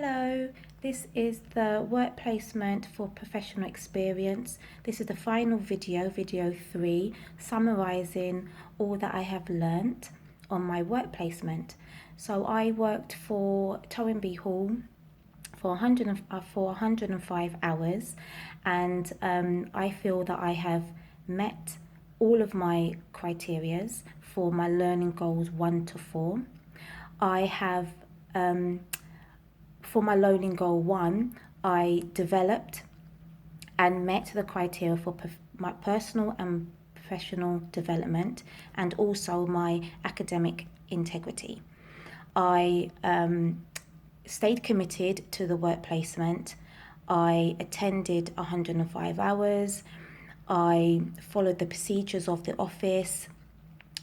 Hello, this is the work placement for professional experience. This is the final video 3, summarising all that I have learnt on my work placement. So I worked for Toynbee Hall for 105 hours, and I feel that I have met all of my criterias for my learning goals 1 to 4. I have for my learning goal 1, I developed and met the criteria for my personal and professional development and also my academic integrity. I stayed committed to the work placement. I attended 105 hours. I followed the procedures of the office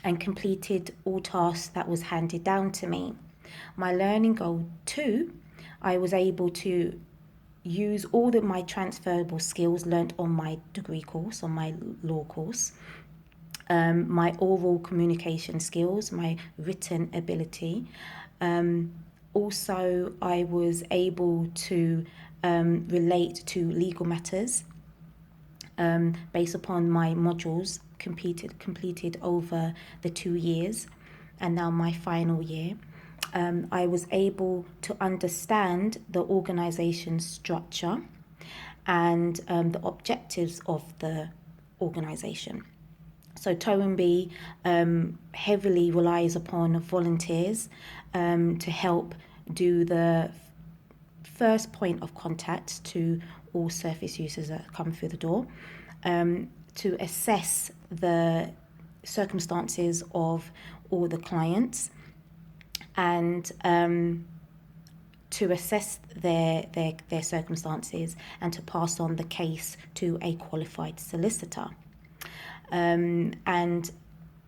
and completed all tasks that was handed down to me. My learning goal 2, I was able to use all of my transferable skills learnt on my degree course, on my law course, my oral communication skills, my written ability. Also, I was able to relate to legal matters based upon my modules completed over the 2 years and now my final year. I was able to understand the organisation structure and the objectives of the organisation. So Toynbee heavily relies upon volunteers to help do the first point of contact to all service users that come through the door, to assess the circumstances of all the clients, and to assess their circumstances and to pass on the case to a qualified solicitor. And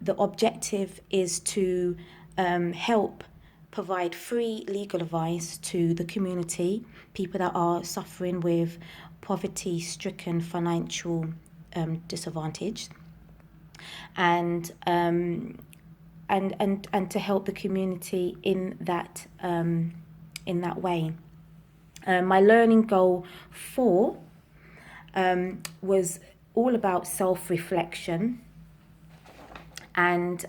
the objective is to help provide free legal advice to the community, people that are suffering with poverty-stricken financial disadvantage, and to help the community in that way. My learning goal 4 was all about self-reflection and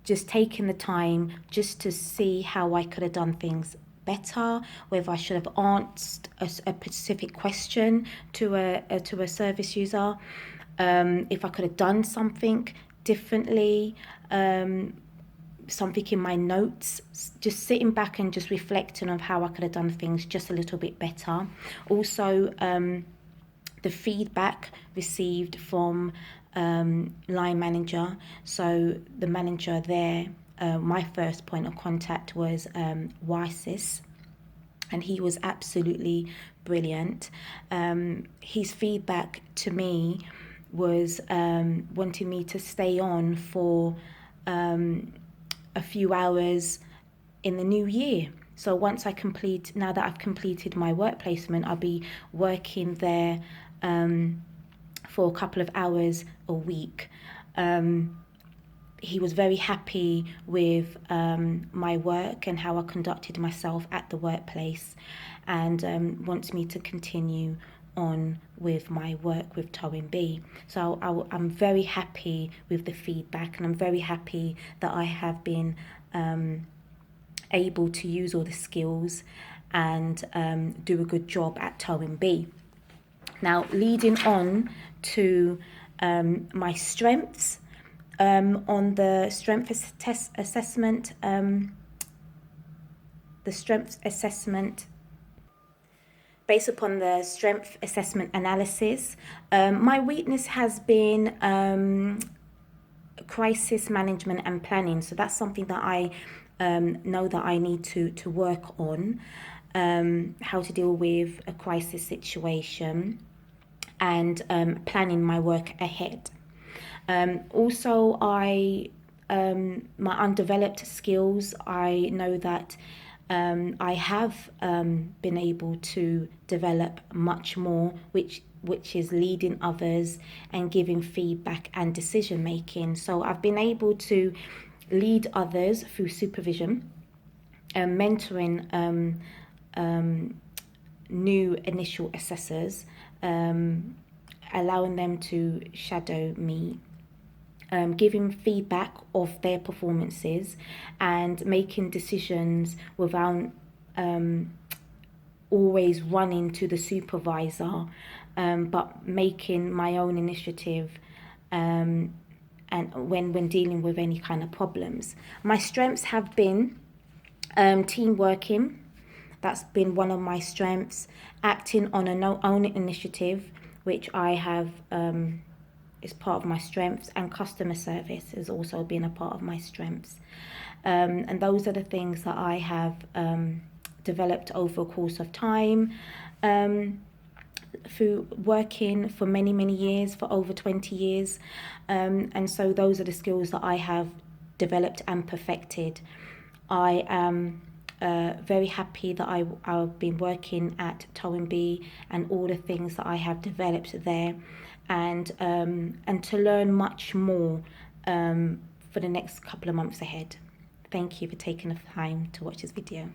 just taking the time just to see how I could have done things better, whether I should have asked a specific question to a service user, if I could have done something differently, something in my notes, just sitting back and just reflecting on how I could have done things just a little bit better. Also, the feedback received from line manager. So the manager there, my first point of contact was Wysis, and he was absolutely brilliant. His feedback to me was wanting me to stay on for a few hours in the new year. So now that I've completed my work placement, I'll be working there for a couple of hours a week. He was very happy with my work and how I conducted myself at the workplace, and wants me to continue on with my work with Toynbee. So I'm very happy with the feedback, and I'm very happy that I have been able to use all the skills and do a good job at Toynbee. Now, leading on to my strengths, on the strength assessment, based upon the strength assessment analysis, my weakness has been crisis management and planning. So that's something that I know that I need to work on, how to deal with a crisis situation and planning my work ahead. Also, my undeveloped skills, I know that I have been able to develop much more, which is leading others and giving feedback and decision making. So I've been able to lead others through supervision, mentoring new initial assessors, allowing them to shadow me, giving feedback of their performances, and making decisions without always running to the supervisor, but making my own initiative, and when dealing with any kind of problems. My strengths have been team working. That's been one of my strengths. Acting on a own initiative, which I have, is part of my strengths, and customer service has also been a part of my strengths. And those are the things that I have developed over a course of time, through working for many, many years, for over 20 years. And so those are the skills that I have developed and perfected. I am very happy that I've been working at Toynbee and all the things that I have developed there, and to learn much more for the next couple of months ahead. Thank you for taking the time to watch this video.